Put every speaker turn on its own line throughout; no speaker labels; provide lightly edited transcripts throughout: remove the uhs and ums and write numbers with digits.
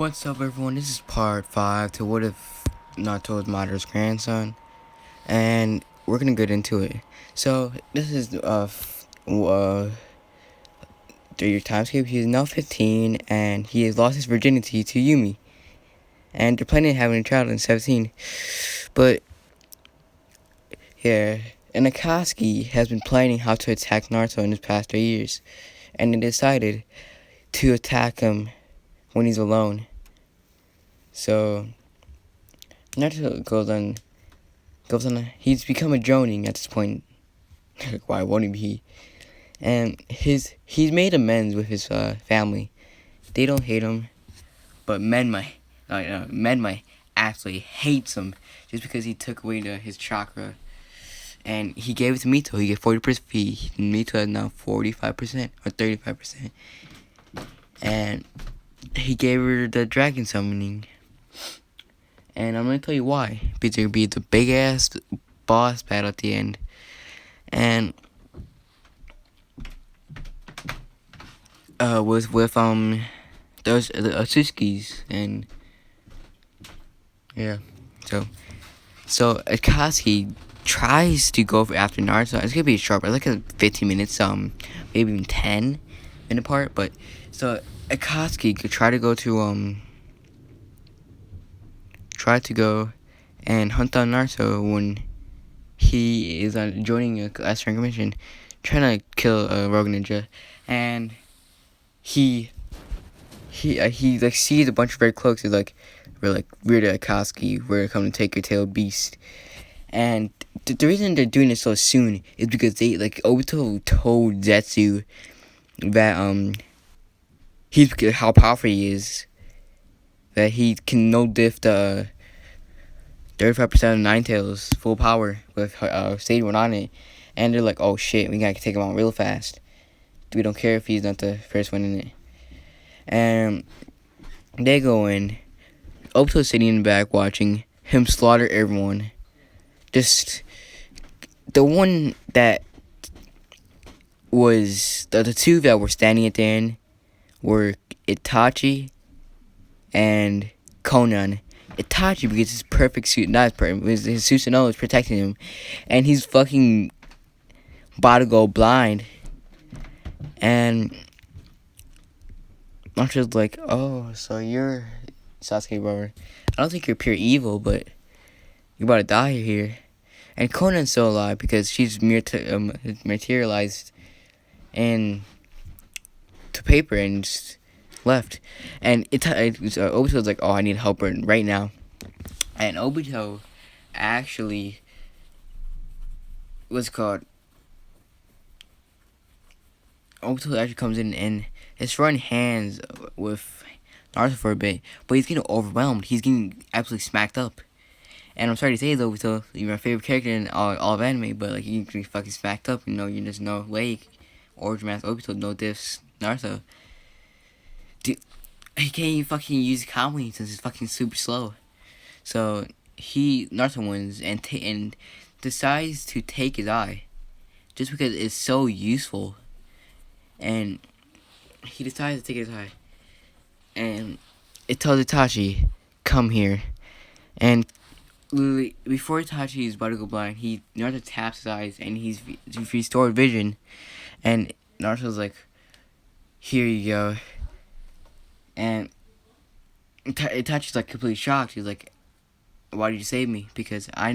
What's up, everyone? This is part 5 to What If Naruto was Madara's grandson, and we're gonna get into it. So, this is, through your timescape. He is now 15, and he has lost his virginity to Yumi, and they're planning on having a child in 17. But, yeah, and Akatsuki has been planning how to attack Naruto in his past 3 years, and they decided to attack him when he's alone. So, Naruto goes on. He's become a Jonin at this point. Why won't he be? And he's made amends with his family. They don't hate him, but Menmai actually hates him just because he took away his chakra, and he gave it to Mito. He gave 40%. Mito has now 45% or 35%, and he gave her the dragon summoning. And I'm gonna tell you why. Because there'll be the big ass boss battle at the end. And with those the Atsukis, and yeah. So Akatsuki tries to go after Naruto. It's gonna be short, but like 15 minutes, maybe even 10-minute part. But so Akatsuki could try to go and hunt down Naruto when he is joining a last rank mission, trying to kill a rogue ninja, and he like sees a bunch of red cloaks. He's like, we're the Akatsuki. We're coming to take your tail, beast. And the reason they're doing it so soon is because Obito told Zetsu that he's how powerful he is, that he can no diff the 35% of Nine Tails full power with Stage 1 on it. And they're like, oh shit, we gotta take him out real fast. We don't care if he's not the first one in it. And they go in. Obito's sitting in the back watching him slaughter everyone. Just the one that was the two that were standing at the end were Itachi and Conan. Itachi, because his perfect suit, not his perfect, his Susanoo is protecting him, and he's fucking about to go blind. And I'm just like, oh, so you're Sasuke, brother. I don't think you're pure evil, but you're about to die here. And Conan's still alive because she's materialized into paper and just left. And Obito was like, oh, I need help right now. And Obito actually Obito actually comes in and is throwing hands with Naruto for a bit, but he's getting overwhelmed. He's getting absolutely smacked up. And I'm sorry to say, Obito, you're my favorite character in all of anime, but like you get fucking smacked up. You just no way. Origin Master Obito no diffs Naruto. Dude, he can't even fucking use comedy since he's fucking super slow. So Naruto wins and decides to take his eye, just because it's so useful. And he decides to take his eye, and it tells Itachi, come here. And literally, before Itachi is about to go blind, Naruto taps his eyes, and he's restored vision. And Naruto's like, here you go. And Itachi's like completely shocked. He's like, why did you save me? Because I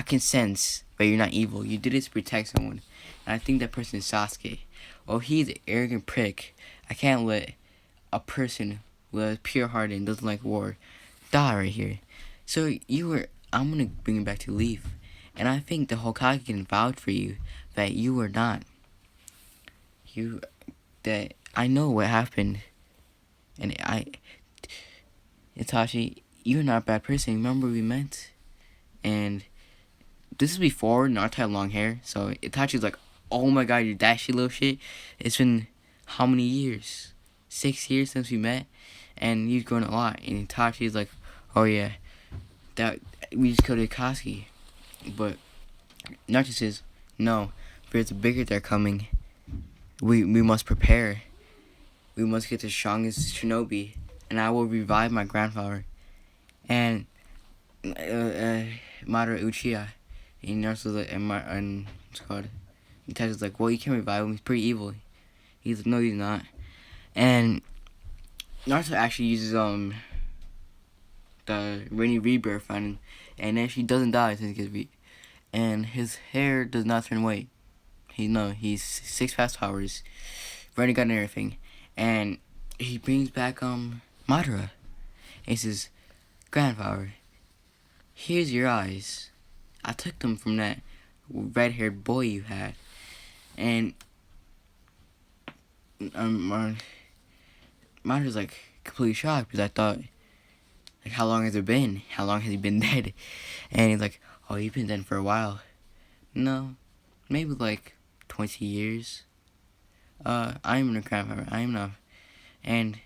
can sense that you're not evil. You did it to protect someone. And I think that person is Sasuke. Well, he's an arrogant prick. I can't let a person with a pure heart and doesn't like war die right here. So I'm gonna bring him back to Leaf. And I think the Hokage can vouch for you that you were not. That I know what happened. And Itachi, you're not a bad person. Remember we met? And this is before Naruto had long hair. So Itachi's like, oh my god, you're that shit little shit. It's been how many years? 6 years since we met. And you've grown a lot. And Itachi's like, oh yeah, that we just killed Akatsuki. But Naruto says, no, there's a bigger threat coming. We must prepare. We must get the strongest shinobi and I will revive my grandfather. And Madara Uchiha, and Naruto's like, and what's it called? Itachi's like, well, you can't revive him. He's pretty evil. He's like, no, he's not. And Naruto actually uses the rainy rebirth on him, and then she doesn't die since he gets and his hair does not turn white. He's six past powers, running gun and everything, and he brings back Madara, and he says, grandfather, here's your eyes. I took them from that red-haired boy you had, and Madara's like completely shocked because I thought, like, how long has it been? How long has he been dead? And he's like, oh, he's been dead for a while. No, maybe like 20 years. I'm your grandfather. I am not. And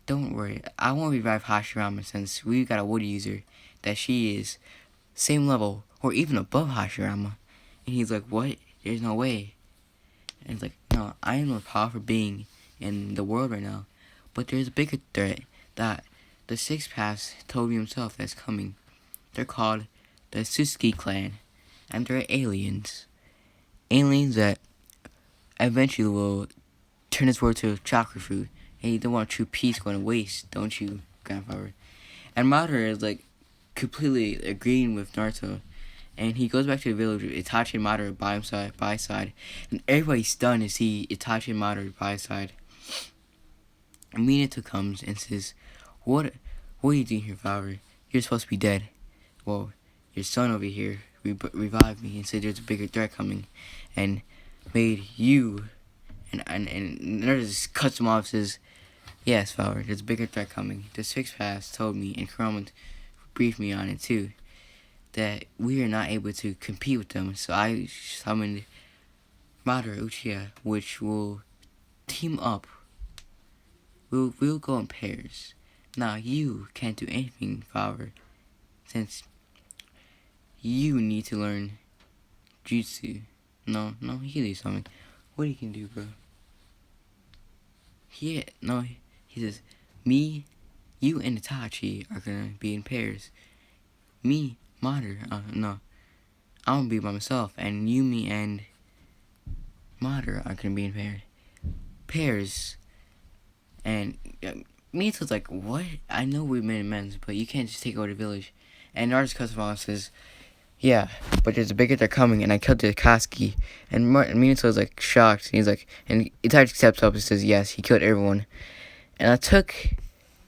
don't worry, I won't revive Hashirama since we've got a wood user that she is same level or even above Hashirama. And he's like, what? There's no way. And he's like, no, I am the most powerful being in the world right now. But there's a bigger threat that the Six Paths told me himself that's coming. They're called the Suzuki clan. And they're aliens. Aliens that eventually will turn this world to chakra food. And you don't want true peace going to waste, don't you, grandfather? And Madara is like completely agreeing with Naruto. And he goes back to the village with Itachi and Madara by his side. And everybody's stunned to see Itachi and Madara by his side. And Minato comes and says, What are you doing here, father? You're supposed to be dead. Well, your son over here revived me and said there's a bigger threat coming. And made you... And Naruto just cuts him off and says, yes, father, there's a bigger threat coming. The Six Paths told me, and Kurama briefed me on it too, that we are not able to compete with them. So I summoned Madara Uchiha, which will team up. We'll go in pairs. Now you can't do anything, father, since you need to learn jutsu. No, he can do something. What he can do, bro? He says, me, you, and Itachi are gonna be in pairs. Me, Madara, no, I'm gonna be by myself, and you, me, and Madara are gonna be in pairs. And Mito's like, what? I know we're men and men, but you can't just take over the village. And Naruto cuts him off and says, yeah, but there's a bigger threat coming, and I killed the Akatsuki. And Minato's like shocked, and he's like, and Itachi steps up and says, yes, he killed everyone. And I took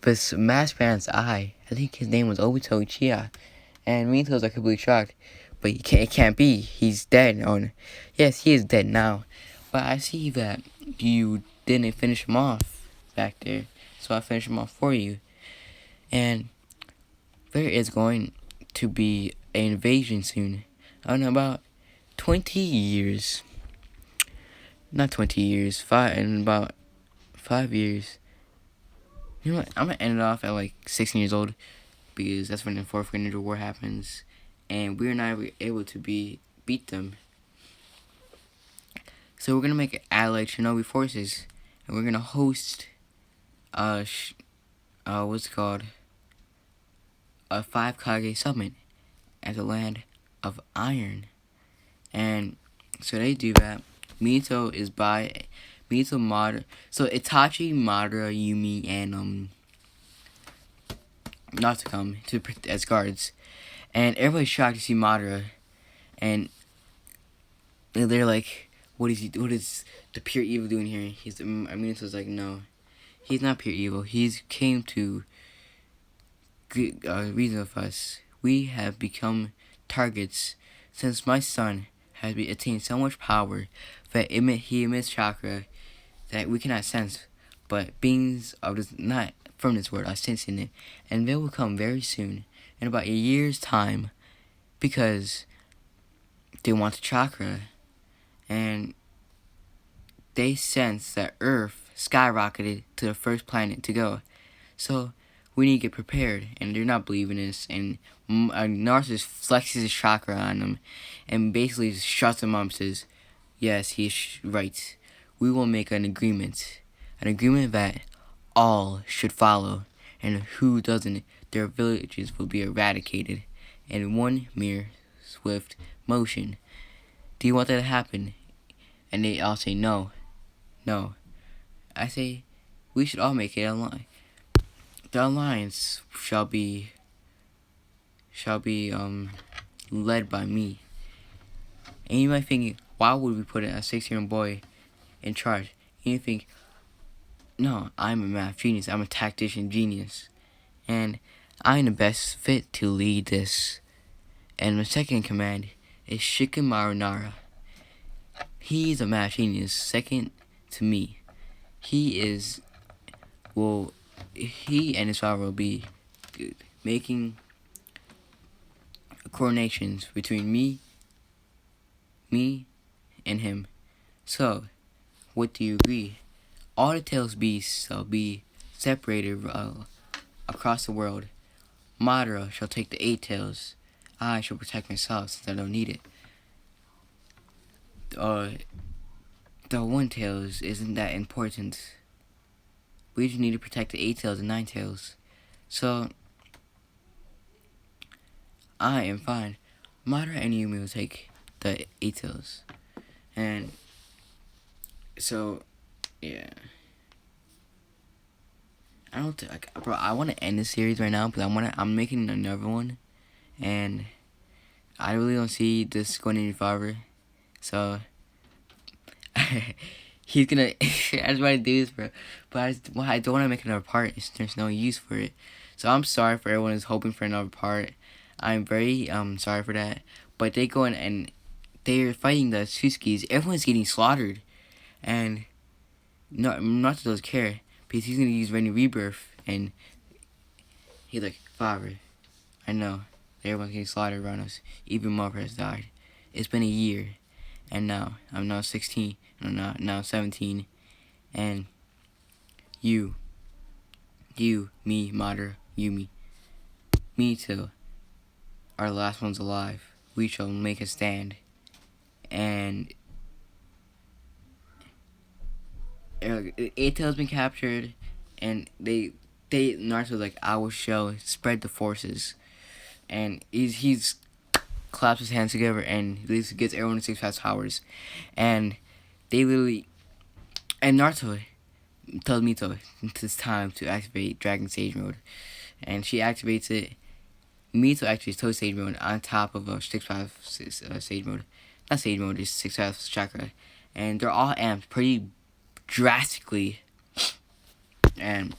this masked man's eye. I think his name was Obito Uchiha. And Minato's like completely shocked, but it can't be. He's dead. Yes, he is dead now. But I see that you didn't finish him off back there, so I finished him off for you. And there is going to be an invasion soon. I don't know, about 20 years. Not 20 years. In about 5 years. You know what? I'm going to end it off at like 16 years old. Because that's when the Fourth Great Ninja War happens. And we're not able to beat them. So we're going to make an allied Shinobi forces. And we're going to host what's it called? A 5 Kage summit at the land of iron. And so they do that. Minato is by Minato, Madara. So Itachi, Madara, Yumi, and not to come as guards. And everybody's shocked to see Madara. And they're like, what is the pure evil doing here? Minato's like, no, he's not pure evil. He's came to reason with us. We have become targets since my son has attained so much power that he emits chakra that we cannot sense, but beings of this, not from this world are sensing it, and they will come very soon, in about a year's time, because they want the chakra, and they sense that Earth skyrocketed to the first planet to go, so we need to get prepared, and they're not believing this, and Naruto flexes his chakra on them, and basically shuts them up and says, yes, he's right. We will make an agreement that all should follow. and who doesn't, their villages will be eradicated in one mere swift motion. Do you want that to happen? And they all say no, no. I say, we should all make it a line. The alliance shall be led by me. And you might think, why would we put a 6-year-old boy in charge? And you think, no, I'm a math genius. I'm a tactician genius. And I'm the best fit to lead this. And my second in command is Shikamaru Nara. He's a math genius, second to me. He and his father will be making coordinations between me, and him. So, what do you agree? All the tails beasts shall be separated across the world. Madara shall take the 8 tails. I shall protect myself since I don't need it. The 1 tails isn't that important. We just need to protect the 8 tails and 9 tails. So, I am fine. Madara and Yumi will take the 8 tails. And so, yeah. I want to end the series right now, but I'm making another one, and I really don't see this going any farther. So he's gonna. I just want to do this, bro, but I don't want to make another part. There's no use for it. So I'm sorry for everyone who's hoping for another part. I'm very sorry for that. But they go in and they're fighting the Suskis. Everyone's getting slaughtered, and not those care. Because he's gonna use Rainy Rebirth, and he's like, Father, I know everyone's getting slaughtered around us. Even Mother has died. It's been a year, and I'm now 16, and I'm now 17, and you, me, Mother, Yumi, me too, are the last ones alive. We shall make a stand, and 8 tails been captured, and Naruto's like, I will spread the forces, and he's claps his hands together and gets everyone to 6 fast powers, and they literally, and Naruto tells Mito it's time to activate Dragon Sage Mode, and she activates it. Mito activates Toe Sage Mode on top of a 6 fast Sage Mode, not Sage Mode, it's 6 fast Chakra, and they're all amped pretty drastically, and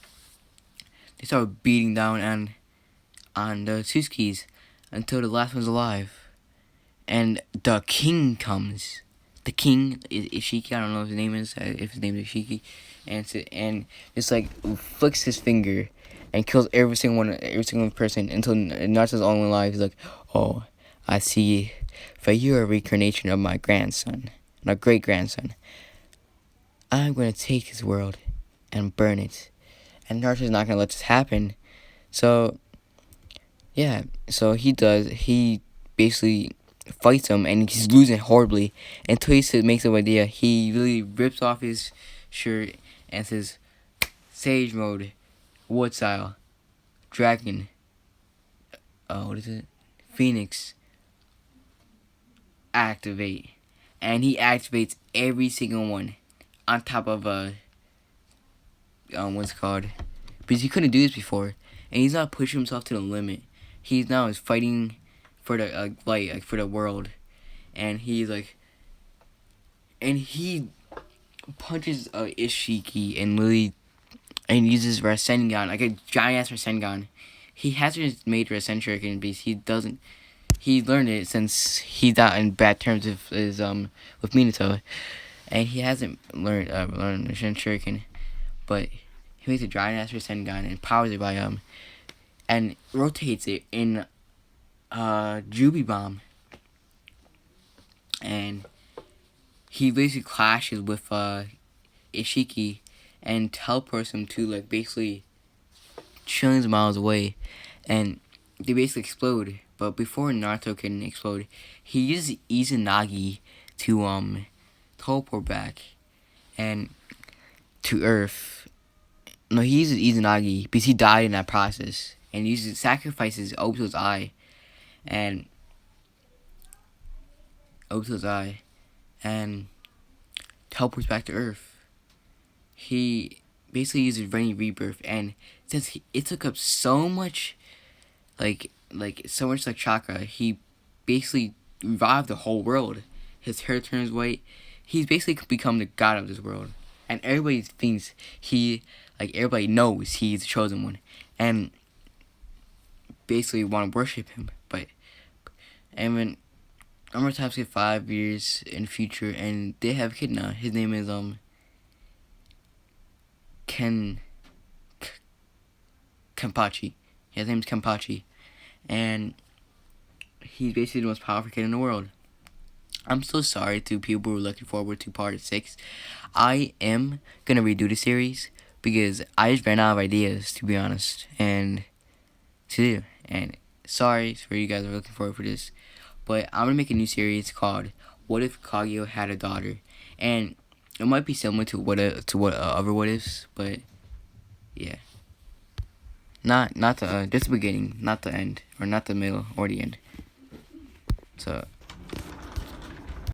they start beating down on the Suskis until the last one's alive, and the king comes. The king is Ishiki. I don't know what his name is. If his name is Ishiki, and just like flicks his finger and kills every single person until Naruto's only alive. He's like, oh, I see. For you are a reincarnation of my grandson, my great grandson. I'm going to take his world and burn it. And Naruto's not going to let this happen. So, yeah. So he does. He basically fights him, and he's losing horribly. Until he makes an idea. He really rips off his shirt and says, Sage Mode, Wood Style, Dragon, what is it? Phoenix, activate. And he activates every single one. On top of what's it called? Because he couldn't do this before, and he's not pushing himself to the limit. He's now fighting for the light, for the world, and he's like, and he punches Ishiki and Lily, and uses Rasengan, like a giant ass Rasengan. He hasn't made Rasen Shuriken because he doesn't. He learned it since he's not in bad terms with Minato. And he hasn't learned Rasen Shuriken, but he makes a giant ass Rasengan and powers it by and rotates it in Jubi Bomb, and he basically clashes with Ishiki and teleports him to like basically trillions of miles away, and they basically explode. But before Naruto can explode, he uses Izanagi to teleport back and to Earth, No, he uses Izanagi because he died in that process, and he uses sacrifices Obito's eye, and Obito's eye, and teleports back to Earth. He basically uses Rainy Rebirth, and since it took up so much, so much like chakra, he basically revived the whole world. His hair turns white. He's basically become the god of this world, and everybody thinks everybody knows he's the chosen one, and basically want to worship him. But and when Armor Types get 5 years in the future, and they have a kid now. His name is Ken Kenpachi. His name's Kenpachi, and he's basically the most powerful kid in the world. I'm so sorry to people who are looking forward to part 6. I am gonna redo the series because I just ran out of ideas, to be honest, and to do. And sorry for you guys who are looking forward for this, but I'm gonna make a new series called "What If Kaguya Had a Daughter," and it might be similar to what other what ifs, but yeah, not the just the beginning, not the end, or not the middle or the end. So